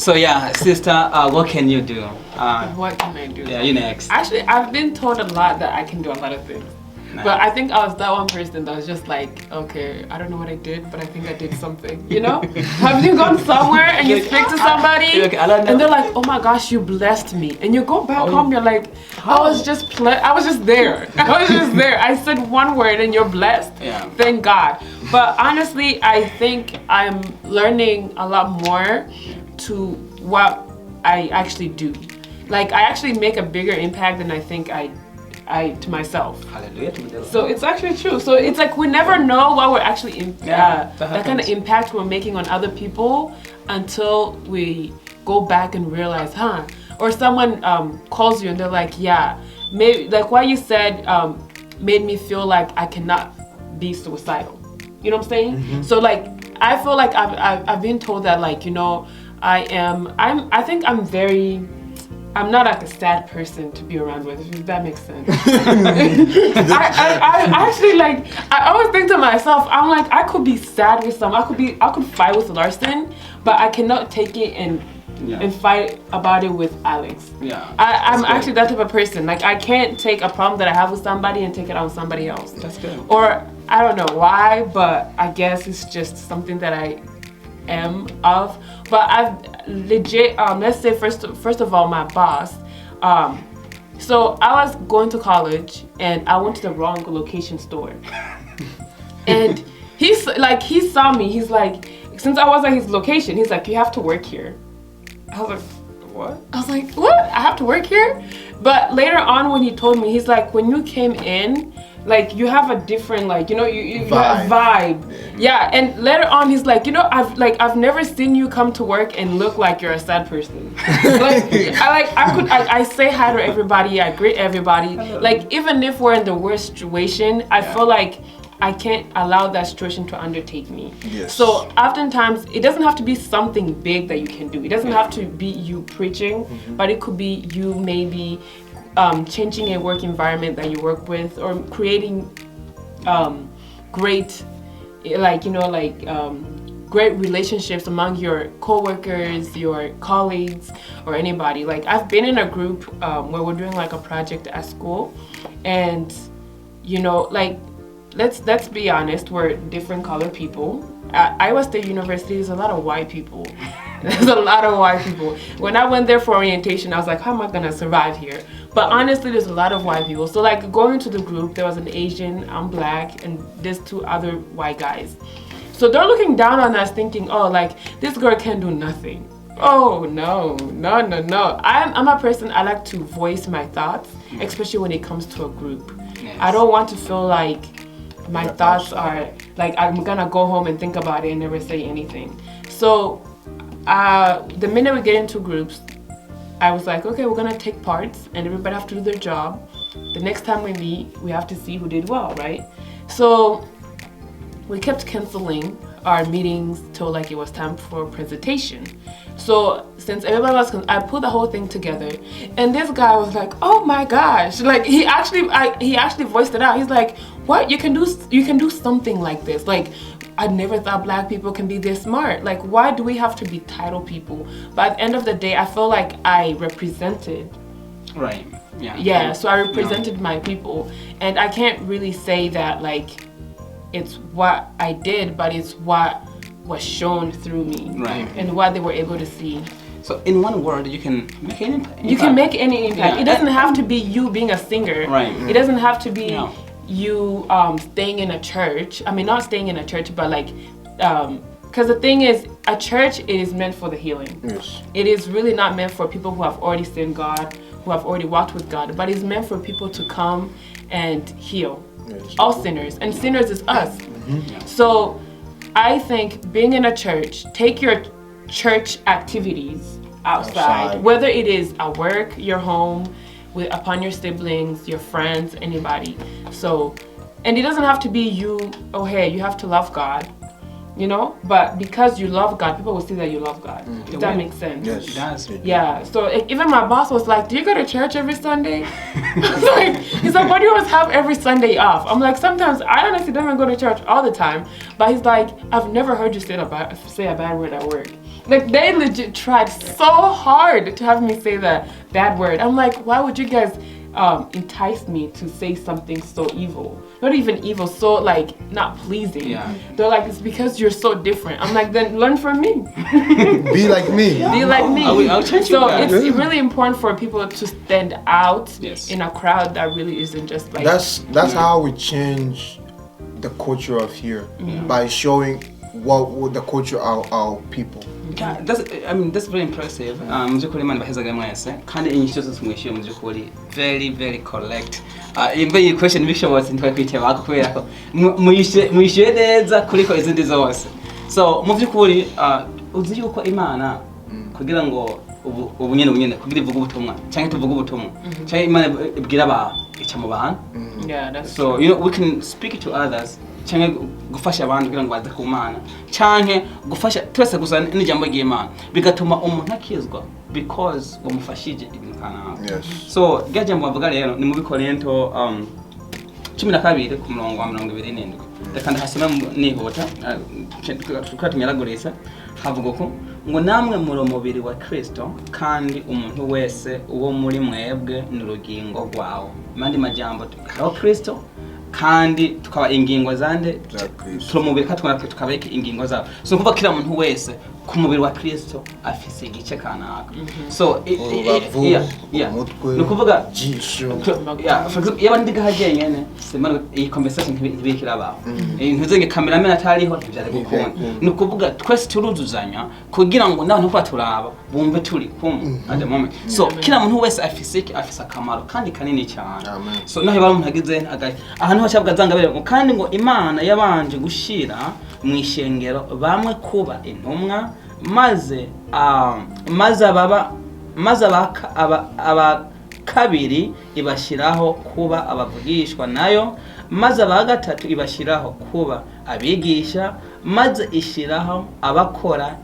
So yeah, sister, what can you do? What can I do? Yeah, you next. Actually, I've been told a lot that I can do a lot of things. Nice. But I think I was that one person that was just like, okay, I don't know what I did, but I think I did something. You know? Have you gone somewhere and you speak to somebody and they're like, oh my gosh, you blessed me. And you go back home, you're like, I was just there. I was just there. I said one word and you're blessed. Yeah. Thank God. But honestly, I think I'm learning a lot more to what I actually do. Like, I actually make a bigger impact than I think I to myself. Hallelujah. So it's actually true. So it's like we never know what we're actually that kind of impact we're making on other people until we go back and realize, or someone calls you and they're like, yeah, maybe like what you said made me feel like I cannot be suicidal. You know what I'm saying? Mm-hmm. So like I feel like I've been told that, like, you know, I think I'm not like a sad person to be around with, if that makes sense. I actually, like, I always think to myself, I'm like, I could be sad with I could fight with Larson, but I cannot take it and fight about it with Alex. Yeah. I'm actually that type of person. Like, I can't take a problem that I have with somebody and take it out on somebody else. That's good. Or I don't know why, but I guess it's just something that I am of. But I've legit, let's say first of all, my boss, so I was going to college and I went to the wrong location store. And he saw me, he's like, since I was at his location, he's like, you have to work here. I was like, what? I was like, what? I have to work here? But later on when he told me, he's like, when you came in, like, you have a different, like, you know, you have a vibe. Yeah, and later on he's like, you know, I've never seen you come to work and look like you're a sad person. I say hi to everybody, I greet everybody. Like, even if we're in the worst situation, I feel like I can't allow that situation to undertake me. Yes. So oftentimes it doesn't have to be something big that you can do. It doesn't have to be you preaching, but it could be you maybe changing a work environment that you work with, or creating great, like, you know, like great relationships among your coworkers, your colleagues, or anybody. Like, I've been in a group where we're doing like a project at school, and you know, like, let's be honest, we're different colored people. At Iowa State University, there's a lot of white people. There's a lot of white people. When I went there for orientation, I was like, how am I gonna survive here? But honestly, there's a lot of white people. So like, going into the group, there was an Asian, I'm black, and there's 2 other white guys. So they're looking down on us thinking, oh, like, this girl can do nothing. Oh, no. I'm a person, I like to voice my thoughts, especially when it comes to a group. Yes. I don't want to feel like my thoughts are, like, I'm gonna go home and think about it and never say anything. So the minute we get into groups, I was like, okay, we're gonna take parts and everybody have to do their job. The next time we meet, we have to see who did well, right? So we kept canceling our meetings till like it was time for presentation. So since everybody was, I put the whole thing together, and this guy was like, oh my gosh, like, he actually voiced it out. He's like, what? You can do something like this. Like, I never thought black people can be this smart. Like, why do we have to be title people? But at the end of the day, I feel like I represented. Right. Yeah. Yeah. So I represented my people, and I can't really say that like it's what I did, but it's what was shown through me, right? And what they were able to see. So in one word, you can make any impact. You can make any impact. Yeah. It doesn't have to be you being a singer. Right. It doesn't have to be you staying in a church. I mean, not staying in a church, but like, because the thing is, a church is meant for the healing. Yes. It is really not meant for people who have already seen God, who have already walked with God, but it's meant for people to come and heal. Yes. All sinners, and sinners is us. Mm-hmm. So I think being in a church, take your church activities outside. Whether it is at work, your home, upon your siblings, your friends, anybody. So, and it doesn't have to be you, oh hey, you have to love God, you know? But because you love God, people will see that you love God. If that makes sense. Yes, it does. Yeah, so even my boss was like, do you go to church every Sunday? He's like, why do you always have every Sunday off? I'm like, sometimes I honestly don't even go to church all the time. But he's like, I've never heard you say a bad word at work. Like they legit tried so hard to have me say that bad word. I'm like, why would you guys entice me to say something so evil? Not even evil, so like not pleasing. Yeah. They're like, it's because you're so different. I'm like, then learn from me. Be like me. Be like me. I'll change you So guys. it's really important for people to stand out Yes. in a crowd that really isn't just like. That's how we change the culture of here, by showing what the culture of our people. Yeah, that's very impressive. Mujukuri Imana bahezaga mwese kandi inyishu zose mwishyuye mujukuri very correct. Imbe iyi question bishobotse ntwakwiteba kubera ko mwishyuye neza kuriko izindi zose. So mu byukuri uzi yuko Imana kugira ngo ubunyene kugira ivuga ubutumwa cyangwa tuvuga ubutumwa cyangwa Imana ibwira abantu ica mu bantu. Yeah, that's So you know we can speak to others cyangwa gufasha abantu kugira ngo baze ku Mana cyangwa gufasha twese gusa n'ijambo ry'Imana bigatuma umuntu akizwa because wamufashije ibintu kanaka. Yes. So rya jambo bavuga rero ni mu Bikorinto 12 ku murongo wa 27 reka ndahasoma nihuta tukatunyaragurisa havuga ko ngo namwe muri umubiri wa Kristo kandi umuntu wese uwo muri mwebwe n'urugingo rwawo. Mandi majambo hariho Kristo kandi tukaba ingingo zande turumubiri kandi tukaba ingingo zabo. So kuva kila muntu wese ku mubiri wa Kristo afise igice kanaka. So no kuvuga jisho. Yeah, for example, yaba ndiga hajyenyene semana iyi conversation ntibikira aba. Ntuzenge cameraman atariho byari gukunda. No kuvuga twese turuzuzanya kugira ngo nabantu ko turaba bumve turi kumwe at the moment. So kila muntu wese afise akamaro kandi kanini cyane. So naho bari umuntu agize ahantu hacabwa zangabere kandi ngo Imana yabanje gushira mu ishengero bamwe kuba intumwa maze aba kabiri ibashiraho kuba abavugishwa nayo maze aba gatatu ibashiraho kuba abigisha maze ishiraho abakora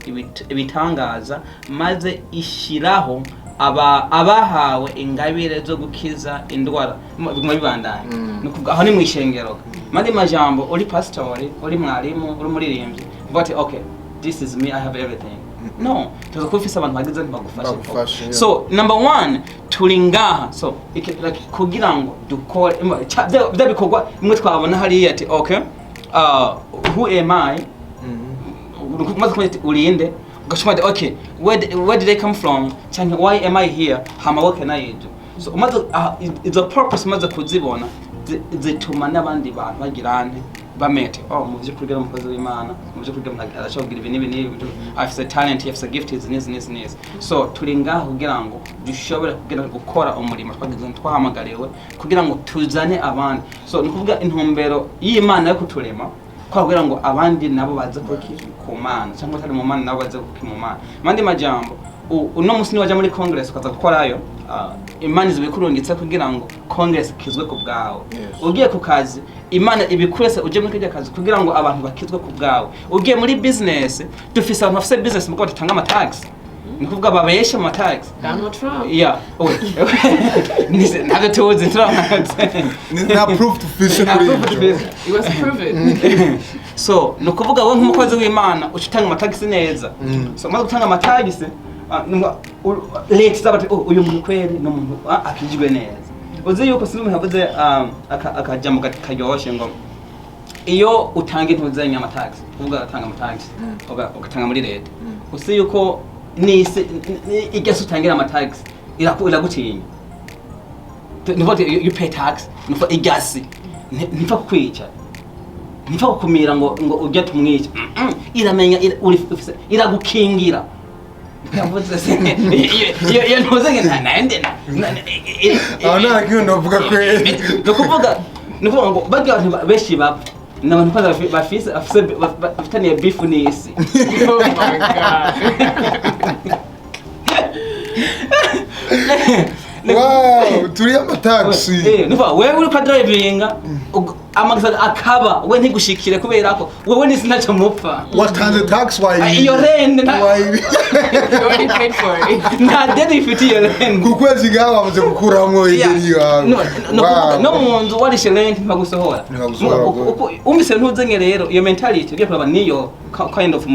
ibitangaza maze ishiraho abahawe ingabire zo gukiza indwara biguma bibandanya. Nukuvuga aho ni mu ishengero mandi majambo uri pastori uri mwarimu uri muririmbyi but okay this is me I have everything. No, tuzakufisa abantu bagize bagufashe. So number 1 tulingaha so like kugira ngo dukore byabikorwa imwe twabona hariya ati okay who am I maze kumenya urinde ugashimade okay where did I come from cyangwa why am I here hama what can I do. So maze it's a purpose maze kuzibona zituma n'abandi bantu bagirane bamete mu byo kurya umukozi w'Imana mu byo kurya umuntu arashobora kugira ibintu afise talent afise gift n'izi. So turi ngaho kugira ngo dushobore kugira gukora umurimo twahamagariwe kugira ngo tuzane abandi. So ni kuvuga intumbero y'Imana yo kuturema kugira ngo abandi nabo baze ku Mana cyangwa tari mu Mana nabo baze ku Mana. Mandi majambo uno musi ni waje muri congress ukaza gukorayo Imana izibikurungitse kugira ngo congress kizwe ku bwawe. Ugiye ku kazi Imana ibikurese uje muri kujya kazi kugira ngo abantu bakizwe ku bwawe. Ugiye muri business dufise abantu bafise business muko batanga ama tax nikuvuga babesha ama tax. Donald Trump. Yeah. Nise naga towards Trump. Nina proof to fish. It was proven. So nukuvuga we nk'umukozi w'Imana ucitanga ama tax neza. So maze gutanga ama tax late sabati uyu muntu kweli no muntu akijwe neza. Uzi yuko sinumwe havuze akajambo karyoshe ngo iyo utanga intuzenya ama tax uvuga atanga ama tax ugatanga muri leta uzi yuko nise igese utangira ama tax iragutinya. Nivote you pay tax nifa igasi nifa kwica nifa kukumira ngo ujye tumwica iramenya iragukingira. Iyo ntuzenge ntaende ana kiyo vuga kweli nukuvuga ngo bagiye abantu beshi bapfa n'abantu kwaza bafise bafitaniye beef n'isi. Oh my god. Wow, turi ama taxi. Nufa wewe uri kwa drivinga amagisa akaba we ntigushikire kubera ko wewe ni sinacho mupfa watanze tax why iyo rende You already paid for it. nta deni ifitiye rende ku kwezi gawe bamaze gukuramo ideni yawe no munzu warishe rente ntibagusohora umise ntuzenye rero iyo mentality ugiye kuraba niyo kind of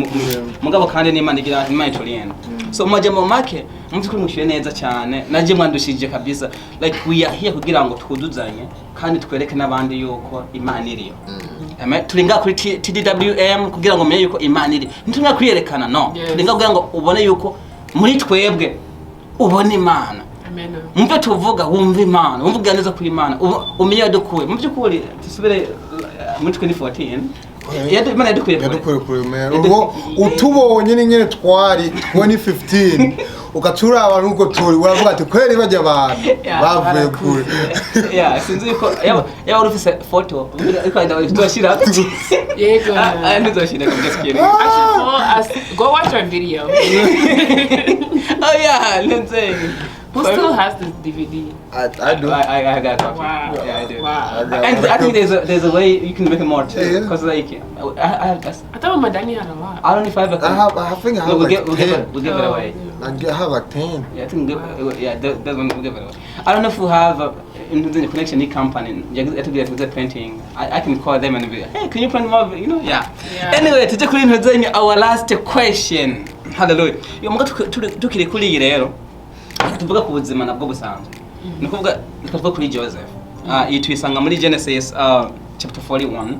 mugabo kandi n'Imana igira imana itorienda so majambo make muzikuri mushyire neza cyane naje mwandushije kabisa like we are here kugira ngo twuduzanye kandi twereke n'abandi yuko Imana iriyo turinga kuri TDWM kugira ngo menye yuko Imana iri ntumwa kwiyerekana no turinga kugira ngo ubone yuko muri twebwe ubone Imana mumve tuvuga wumva Imana wumva neza kuri Imana umenye dukuye mu byukuri tusubire muri 2014 Imana yadukuye ubu utubonye n'ingene twari 2015 ugatura abantu uko turi uravuga ati kweri bajya abantu bavuye kure sinzi yuko yaba urufise photo ariko ndashira yego ndashira kabisa actually go watch our video. Oh yeah, let's say Who still has this DVD? I do. I got a copy. Wow. Yeah, I do. Wow. And I think there's a way you can make it more too. Because like I thought Madani had a lot. I don't know if I have a copy. I think I have We'll like give 10. we'll give it away. I have like 10. Yeah, I think that one we'll give it away. I don't know if we have in the connection any company. I think with the printing. I can call them and be like, hey, can you print more? You know, yeah. Anyway, to take our last question. Hallelujah. You want to kiri kuri rero. Tuvuga ku buzima nabwo busanzwe. Ni kuvuga tuvuga kuri Joseph. Yitwisanga muri Genesis chapter 41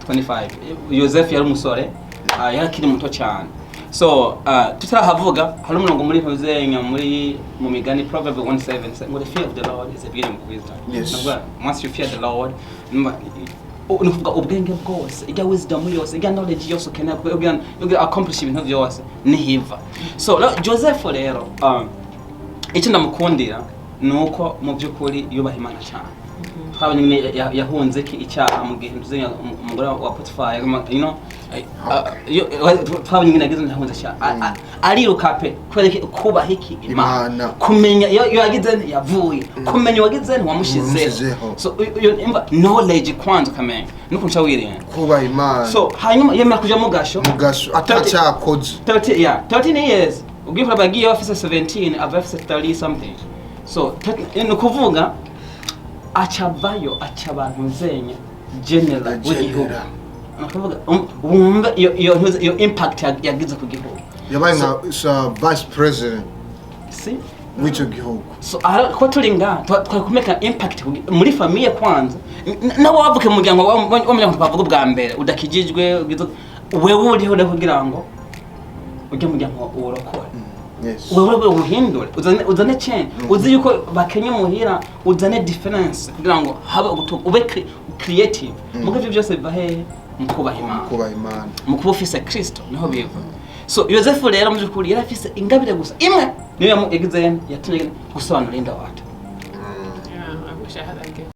25. Joseph yari umusore yarakiri muto cyane. So tutarahavuga hari umurongo muri Hosea muri mu migani Proverbs 1:7 ngo the fear of the Lord is a beginning of wisdom. Yes. Once you fear the Lord, nukuvuga ubwenge bwose ijya wisdom yose ijya knowledge yose ukeneye kugira accomplish ibintu byose nihiva. So Joseph rero icyo ndamukundira nuko mu byukuri yubaha Imana cyane. Twabonye yahunze ki icyaha mu gihe ntuzenye umugore wa Potiphar, you know, twabonye nagize yahunze cyane. Ariruka pe kwereke kubaha iki Imana. Kumenya yagize yavuye. Kumenya wagize wamushizeho. So knowledge kwanza kamenya nuko nshawirira kubaha Imana. So hanyuma yemera kuja mu gasho atacyakoze 13 years ugiye bagiye office 17 office 30 something. So ni kuvuga achavayo achabantu zenya general w'igihugu. Nakuvuga wumva iyo impact yagize ku gihugu. Yabaye nka vice president. See? W'icyo gihugu. So ko turinga twakumeka impact muri famille kwanza. Nawe wavuke mu muryango w'umuryango twavuga bwa mbere udakijijwe wewe uriho kugira ngo ujye mu muryango urokora. Yes. Wewe uhindure uzane change uzi yuko bakenye muhira uzane difference kugira ngo habe ube creative muko ivyo byose bibahe mukubaha Imana mukuba ufise Kristo niho biva. So Joseph rero mu byukuri yari afise ingabire gusa imwe niyo yagize yatumye gusobanura inda watu. Yeah, I wish I had that gift.